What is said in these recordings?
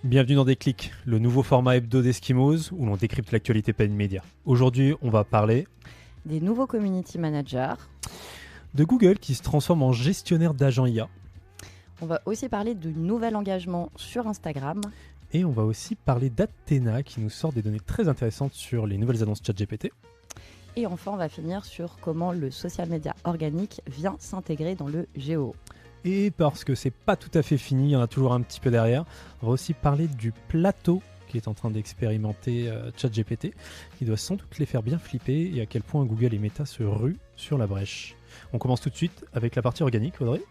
Bienvenue dans Déclic, le nouveau format hebdo d'Eskimos où l'on décrypte l'actualité paid média. Aujourd'hui, on va parler des nouveaux community managers, de Google qui se transforme en gestionnaire d'agents IA. On va aussi parler de nouvel engagement sur Instagram. Et on va aussi parler d'Athena qui nous sort des données très intéressantes sur les nouvelles annonces ChatGPT. Et enfin, on va finir sur comment le social media organique vient s'intégrer dans le GEO. Et parce que c'est pas tout à fait fini, il y en a toujours un petit peu derrière, on va aussi parler du plateau qui est en train d'expérimenter ChatGPT, qui doit sans doute les faire bien flipper et à quel point Google et Meta se ruent sur la brèche. On commence tout de suite avec la partie organique, Audrey.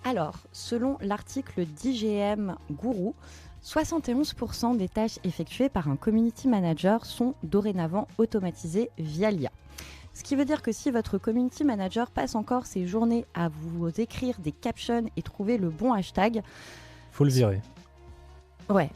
Alors, selon l'article d'IGM Guru, 71% des tâches effectuées par un community manager sont dorénavant automatisées via l'IA. Ce qui veut dire que si votre community manager passe encore ses journées à vous écrire des captions et trouver le bon hashtag, faut le virer. Ouais.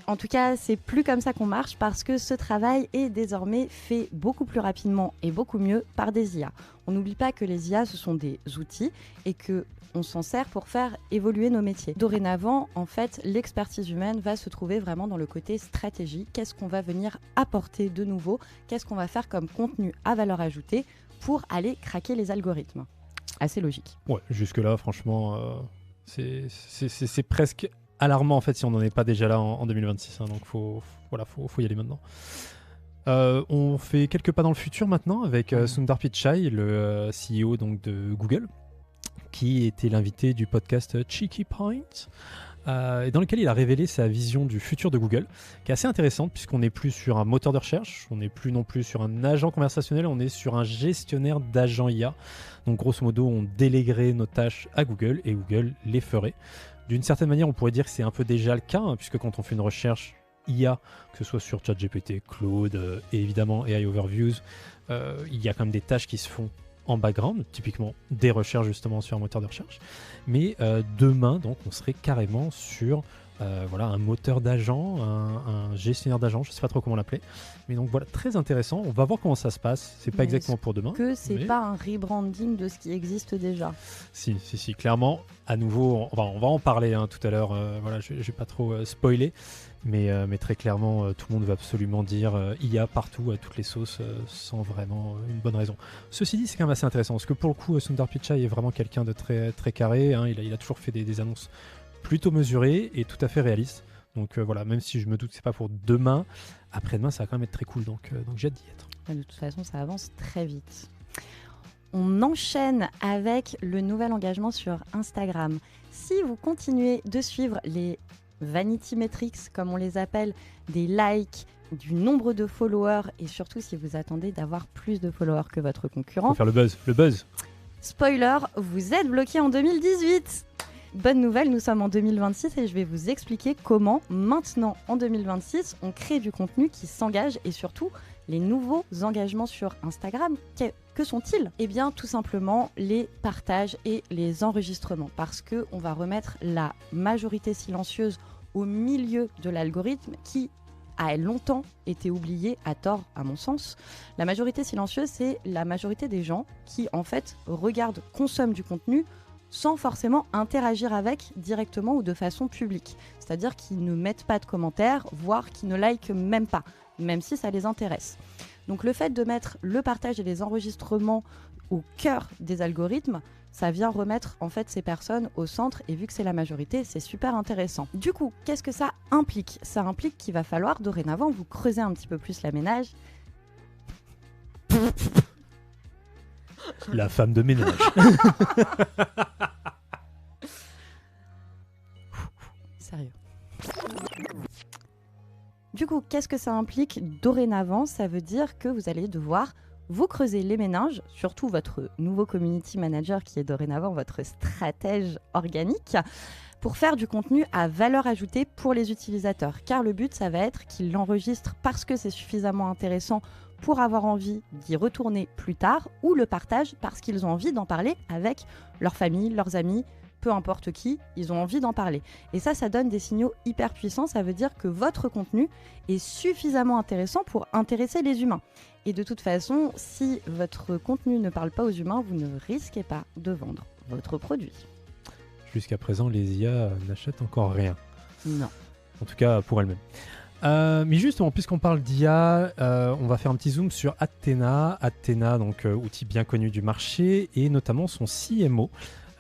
En tout cas, c'est plus comme ça qu'on marche parce que ce travail est désormais fait beaucoup plus rapidement et beaucoup mieux par des IA. On n'oublie pas que les IA, ce sont des outils et qu'on s'en sert pour faire évoluer nos métiers. Dorénavant, en fait, l'expertise humaine va se trouver vraiment dans le côté stratégie. Qu'est-ce qu'on va venir apporter de nouveau? Qu'est-ce qu'on va faire comme contenu à valeur ajoutée pour aller craquer les algorithmes? Assez logique. Ouais, jusque-là, franchement, c'est presque alarmant en fait si on n'en est pas déjà là en 2026, hein, donc faut y aller maintenant. On fait quelques pas dans le futur maintenant avec Sundar Pichai, le CEO donc de Google, qui était l'invité du podcast Cheeky Point, et dans lequel il a révélé sa vision du futur de Google, qui est assez intéressante puisqu'on n'est plus sur un moteur de recherche, on n'est plus non plus sur un agent conversationnel, on est sur un gestionnaire d'agents IA. Donc grosso modo, on déléguerait nos tâches à Google et Google les ferait. D'une certaine manière, on pourrait dire que c'est un peu déjà le cas, hein, puisque quand on fait une recherche IA, que ce soit sur ChatGPT, Claude et évidemment AI Overviews, il y a quand même des tâches qui se font en background, typiquement des recherches justement sur un moteur de recherche. Mais demain, donc, on serait carrément sur un moteur d'agent, un gestionnaire d'agent, je ne sais pas trop comment l'appeler. Mais donc voilà, très intéressant. On va voir comment ça se passe. C'est pas exactement pour demain. Que c'est pas un rebranding de ce qui existe déjà. Si, clairement. À nouveau, on va en parler tout à l'heure. Je vais pas trop spoiler. Mais très clairement, tout le monde va absolument dire IA partout, à toutes les sauces, sans vraiment une bonne raison. Ceci dit, c'est quand même assez intéressant. Parce que pour le coup, Sundar Pichai est vraiment quelqu'un de très, très carré. Hein. Il a toujours fait des annonces plutôt mesurées et tout à fait réalistes. Donc même si je me doute que c'est pas pour demain, après-demain, ça va quand même être très cool. Donc j'ai hâte d'y être. De toute façon, ça avance très vite. On enchaîne avec le nouvel engagement sur Instagram. Si vous continuez de suivre les vanity metrics, comme on les appelle, des likes, du nombre de followers, et surtout si vous attendez d'avoir plus de followers que votre concurrent. Faut faire le buzz. Spoiler, vous êtes bloqué en 2018. Bonne nouvelle, nous sommes en 2026 et je vais vous expliquer comment, maintenant en 2026, on crée du contenu qui s'engage et surtout les nouveaux engagements sur Instagram. Que sont-ils? Eh bien, tout simplement les partages et les enregistrements parce qu'on va remettre la majorité silencieuse au milieu de l'algorithme qui a longtemps été oublié à tort, à mon sens. La majorité silencieuse, c'est la majorité des gens qui, en fait, regardent, consomment du contenu sans forcément interagir avec directement ou de façon publique. C'est-à-dire qu'ils ne mettent pas de commentaires, voire qu'ils ne likent même pas, même si ça les intéresse. Donc le fait de mettre le partage et les enregistrements au cœur des algorithmes, ça vient remettre en fait ces personnes au centre et vu que c'est la majorité, c'est super intéressant. Du coup, qu'est-ce que ça implique? Ça implique qu'il va falloir dorénavant vous creuser un petit peu plus la ménage. La femme de ménage. Sérieux. Du coup, qu'est-ce que ça implique dorénavant? Ça veut dire que vous allez devoir vous creuser les méninges, surtout votre nouveau community manager qui est dorénavant votre stratège organique, pour faire du contenu à valeur ajoutée pour les utilisateurs. Car le but, ça va être qu'ils l'enregistrent parce que c'est suffisamment intéressant pour avoir envie d'y retourner plus tard, ou le partagent parce qu'ils ont envie d'en parler avec leur famille, leurs amis, peu importe qui, ils ont envie d'en parler. Et ça donne des signaux hyper puissants. Ça veut dire que votre contenu est suffisamment intéressant pour intéresser les humains. Et de toute façon, si votre contenu ne parle pas aux humains, vous ne risquez pas de vendre votre produit. Jusqu'à présent, les IA n'achètent encore rien. Non. En tout cas, pour elle-même. Mais justement, puisqu'on parle d'IA, on va faire un petit zoom sur Athena. Athena, donc outil bien connu du marché, et notamment son CMO,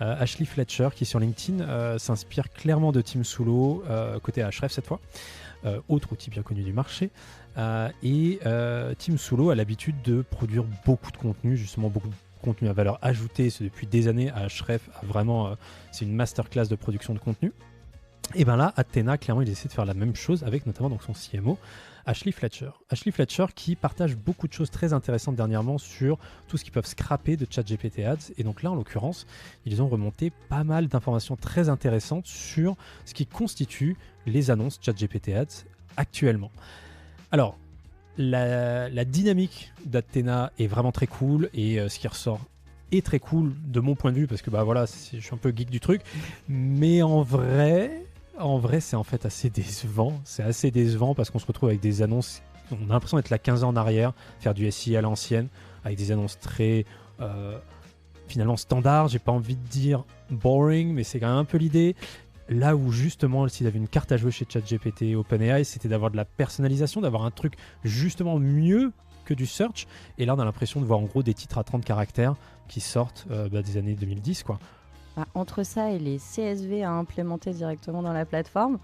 Ashley Fletcher, qui sur LinkedIn s'inspire clairement de Tim Soulo, côté Ahrefs cette fois, autre outil bien connu du marché. Et Tim Soulo a l'habitude de produire beaucoup de contenu, justement beaucoup de contenu à valeur ajoutée. C'est depuis des années. Ahrefs a vraiment, c'est une masterclass de production de contenu. Et bien là, Athena, clairement, il essaie de faire la même chose avec notamment donc, son CMO, Ashley Fletcher. Ashley Fletcher qui partage beaucoup de choses très intéressantes dernièrement sur tout ce qu'ils peuvent scraper de ChatGPT Ads. Et donc là, en l'occurrence, ils ont remonté pas mal d'informations très intéressantes sur ce qui constitue les annonces ChatGPT Ads actuellement. Alors, la dynamique d'Athena est vraiment très cool et ce qui ressort est très cool de mon point de vue parce que bah voilà, je suis un peu geek du truc, mais en vrai c'est en fait assez décevant. C'est assez décevant parce qu'on se retrouve avec des annonces, on a l'impression d'être là 15 ans en arrière, faire du SI à l'ancienne, avec des annonces très finalement standard, j'ai pas envie de dire boring, mais c'est quand même un peu l'idée. Là où justement, s'il avait une carte à jouer chez ChatGPT, OpenAI, c'était d'avoir de la personnalisation, d'avoir un truc justement mieux que du search. Et là, on a l'impression de voir en gros des titres à 30 caractères qui sortent des années 2010, quoi. Entre ça et les CSV à implémenter directement dans la plateforme,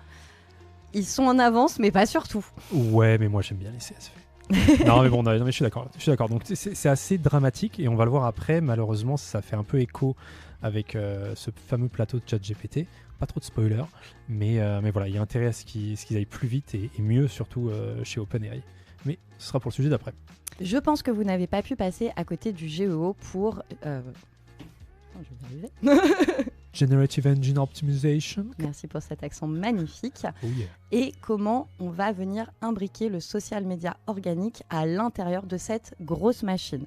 ils sont en avance, mais pas sur tout. Ouais, mais moi j'aime bien les CSV. Non, mais bon, non, mais je suis d'accord. Donc c'est assez dramatique et on va le voir après. Malheureusement, ça fait un peu écho avec ce fameux plateau de ChatGPT. Pas trop de spoilers, mais voilà, il y a intérêt à ce qu'ils aillent plus vite et mieux, surtout chez OpenAI. Mais ce sera pour le sujet d'après. Je pense que vous n'avez pas pu passer à côté du GEO pour... je vais y arriver. Generative Engine Optimization. Merci pour cet accent magnifique. Oh yeah. Et comment on va venir imbriquer le social media organique à l'intérieur de cette grosse machine.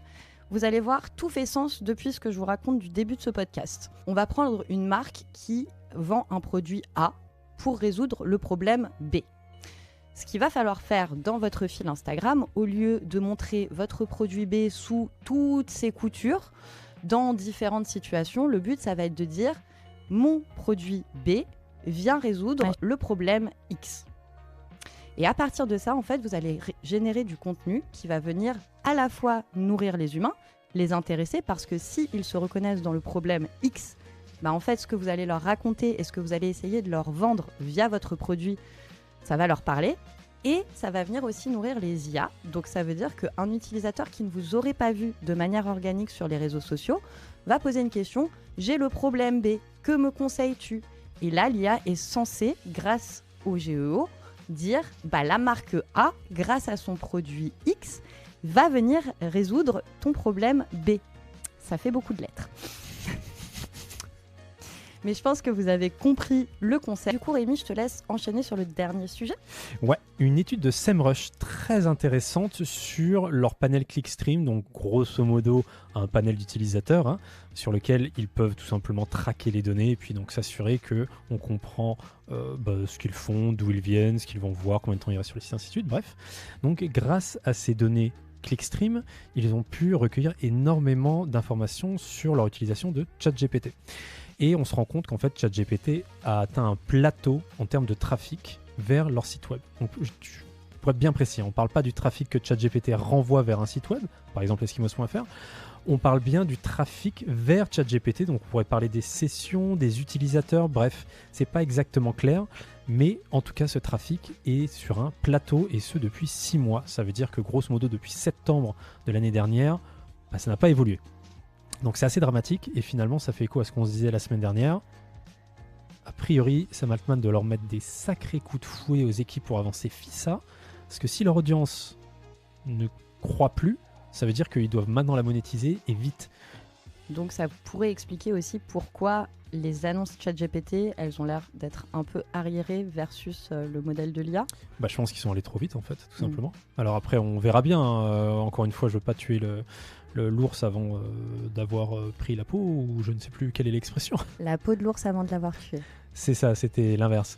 Vous allez voir, tout fait sens depuis ce que je vous raconte du début de ce podcast. On va prendre une marque qui vend un produit A pour résoudre le problème B. Ce qu'il va falloir faire dans votre fil Instagram, au lieu de montrer votre produit B sous toutes ses coutures, dans différentes situations, le but, ça va être de dire « Mon produit B vient résoudre le problème X ». Et à partir de ça, en fait, vous allez générer du contenu qui va venir à la fois nourrir les humains, les intéresser, parce que s'ils se reconnaissent dans le problème X, en fait, ce que vous allez leur raconter et ce que vous allez essayer de leur vendre via votre produit, ça va leur parler. Et ça va venir aussi nourrir les IA. Donc ça veut dire qu'un utilisateur qui ne vous aurait pas vu de manière organique sur les réseaux sociaux va poser une question « J'ai le problème B, que me conseilles-tu » Et là, l'IA est censée, grâce au GEO, dire la marque A, grâce à son produit X, va venir résoudre ton problème B. Ça fait beaucoup de lettres. Mais je pense que vous avez compris le concept. Du coup, Rémi, je te laisse enchaîner sur le dernier sujet. Ouais, une étude de SEMrush très intéressante sur leur panel Clickstream, donc grosso modo un panel d'utilisateurs sur lequel ils peuvent tout simplement traquer les données et puis donc s'assurer qu'on comprend ce qu'ils font, d'où ils viennent, ce qu'ils vont voir, combien de temps ils restent sur le site, ainsi de suite. Bref, donc grâce à ces données Clickstream, ils ont pu recueillir énormément d'informations sur leur utilisation de ChatGPT. Et on se rend compte qu'en fait, ChatGPT a atteint un plateau en termes de trafic vers leur site web. Donc, pour être bien précis, on ne parle pas du trafic que ChatGPT renvoie vers un site web, par exemple eskimos.fr. On parle bien du trafic vers ChatGPT, donc on pourrait parler des sessions, des utilisateurs, bref, c'est pas exactement clair, mais en tout cas, ce trafic est sur un plateau et ce depuis 6 mois. Ça veut dire que grosso modo, depuis septembre de l'année dernière, ça n'a pas évolué. Donc c'est assez dramatique et finalement ça fait écho à ce qu'on se disait la semaine dernière. A priori, Sam Altman doit leur mettre des sacrés coups de fouet aux équipes pour avancer FISA. Parce que si leur audience ne croit plus, ça veut dire qu'ils doivent maintenant la monétiser et vite. Donc ça pourrait expliquer aussi pourquoi les annonces ChatGPT, elles ont l'air d'être un peu arriérées versus le modèle de l'IA. Je pense qu'ils sont allés trop vite en fait, tout simplement. Alors après, on verra bien. Encore une fois, je veux pas tuer l'ours avant d'avoir pris la peau, ou je ne sais plus quelle est l'expression. La peau de l'ours avant de l'avoir tué. C'est ça, c'était l'inverse.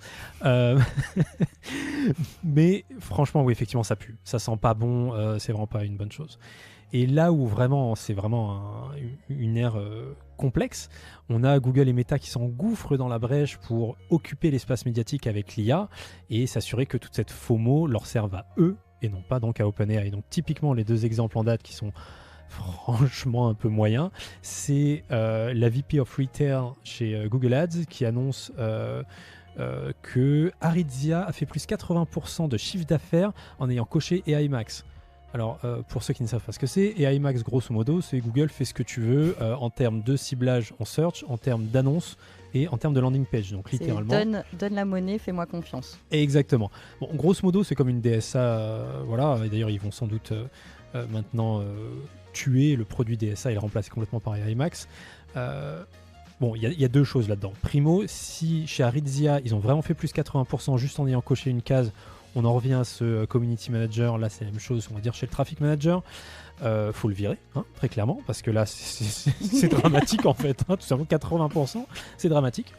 Mais franchement, oui, effectivement, ça pue. Ça sent pas bon, c'est vraiment pas une bonne chose. Et là où vraiment, c'est vraiment une ère complexe. On a Google et Meta qui s'engouffrent dans la brèche pour occuper l'espace médiatique avec l'IA et s'assurer que toute cette FOMO leur serve à eux et non pas donc à OpenAI. Donc typiquement les 2 exemples en date qui sont franchement un peu moyens, c'est la VP of Retail chez Google Ads qui annonce que Aritzia a fait plus 80% de chiffre d'affaires en ayant coché AI Max. Alors, pour ceux qui ne savent pas ce que c'est, AI Max, grosso modo, c'est Google fait ce que tu veux en termes de ciblage en search, en termes d'annonces et en termes de landing page. Donc, littéralement. Donne la monnaie, fais-moi confiance. Exactement. Bon, grosso modo, c'est comme une DSA. Voilà. Et d'ailleurs, ils vont sans doute maintenant tuer le produit DSA et le remplacer complètement par AI Max. Bon, il y a 2 choses là-dedans. Primo, si chez Aritzia, ils ont vraiment fait plus 80% juste en ayant coché une case, on en revient à ce community manager. Là, c'est la même chose, on va dire, chez le traffic manager. Faut le virer, hein, très clairement, parce que là, c'est dramatique en fait. Hein, tout simplement, 80%, c'est dramatique.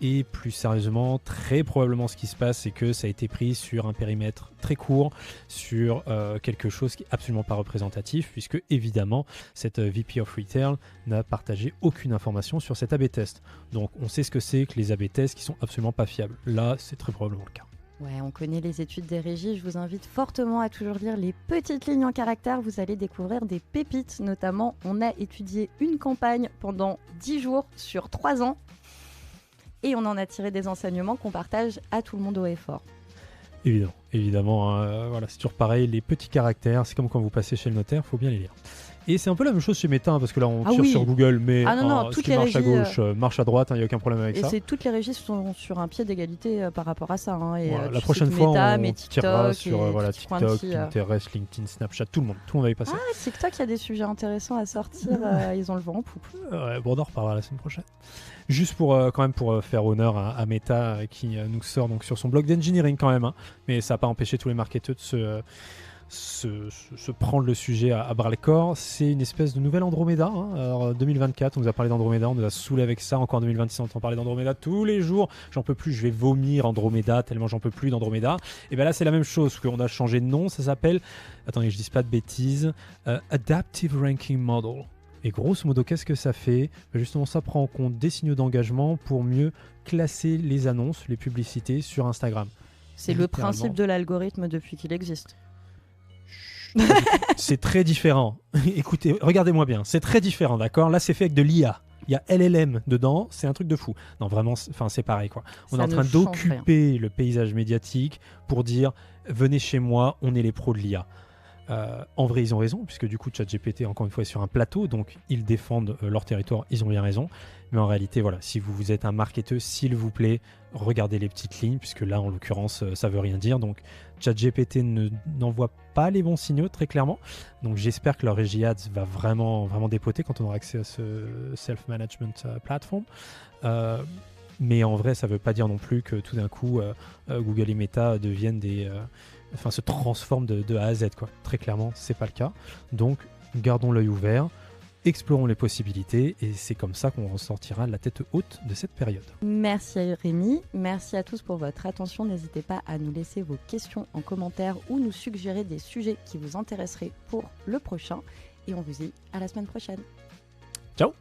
Et plus sérieusement, très probablement ce qui se passe, c'est que ça a été pris sur un périmètre très court, sur quelque chose qui est absolument pas représentatif, puisque évidemment cette VP of Retail n'a partagé aucune information sur cet A/B test. Donc on sait ce que c'est que les A/B tests qui sont absolument pas fiables. Là, c'est très probablement le cas. Ouais, on connaît les études des régies. Je vous invite fortement à toujours lire les petites lignes en caractère. Vous allez découvrir des pépites. Notamment, on a étudié une campagne pendant 10 jours sur 3 ans. Et on en a tiré des enseignements qu'on partage à tout le monde au effort. Évidemment. Voilà, c'est toujours pareil. Les petits caractères, c'est comme quand vous passez chez le notaire, il faut bien les lire. Et c'est un peu la même chose chez Meta, parce que là on tire sur Google, mais ce qui marche à gauche marche à droite, il n'y a aucun problème avec ça. Et toutes les régies sont sur un pied d'égalité par rapport à ça. Hein, et, voilà, la prochaine fois, on tirera sur TikTok, petit, Pinterest, LinkedIn, Snapchat, tout le monde va y passer. Ah, TikTok, il y a des sujets intéressants à sortir, ils ont le vent en poupe. Bon, on en reparlera la semaine prochaine. Juste pour faire honneur à Meta qui nous sort donc sur son blog d'engineering quand même, hein, mais ça n'a pas empêché tous les marketeurs de se prendre le sujet à bras le corps. C'est une espèce de nouvelle Andromeda. Hein. Alors 2024, on nous a parlé d'Andromeda, on nous a saoulé avec ça. Encore en 2026, on entend parler d'Andromeda tous les jours. J'en peux plus, je vais vomir Andromeda tellement j'en peux plus d'Andromeda. Et bien là, c'est la même chose, qu'on a changé de nom. Ça s'appelle, attendez, je dis pas de bêtises, Adaptive Ranking Model. Et grosso modo, qu'est-ce que ça fait ? Justement, ça prend en compte des signaux d'engagement pour mieux classer les annonces, les publicités sur Instagram. C'est le principe de l'algorithme depuis qu'il existe. C'est très différent. Écoutez, regardez-moi bien, c'est très différent, d'accord ? Là, c'est fait avec de l'IA. Il y a LLM dedans, c'est un truc de fou. Non, vraiment, c'est pareil, quoi. On est en train d'occuper le paysage médiatique pour dire, venez chez moi, on est les pros de l'IA. En vrai, ils ont raison, puisque du coup, ChatGPT, encore une fois, est sur un plateau, donc ils défendent leur territoire, ils ont bien raison. Mais en réalité, voilà, si vous êtes un marketeur, s'il vous plaît, regardez les petites lignes, puisque là, en l'occurrence, ça veut rien dire. Donc, ChatGPT n'envoie pas les bons signaux, très clairement. Donc, j'espère que leur régie ads va vraiment dépoter quand on aura accès à ce self-management platform. Mais en vrai, ça ne veut pas dire non plus que tout d'un coup, Google et Meta deviennent se transforment de A à Z, quoi. Très clairement, c'est pas le cas. Donc, gardons l'œil ouvert, explorons les possibilités, et c'est comme ça qu'on ressortira la tête haute de cette période. Merci Rémi, merci à tous pour votre attention. N'hésitez pas à nous laisser vos questions en commentaire ou nous suggérer des sujets qui vous intéresseraient pour le prochain. Et on vous dit à la semaine prochaine. Ciao!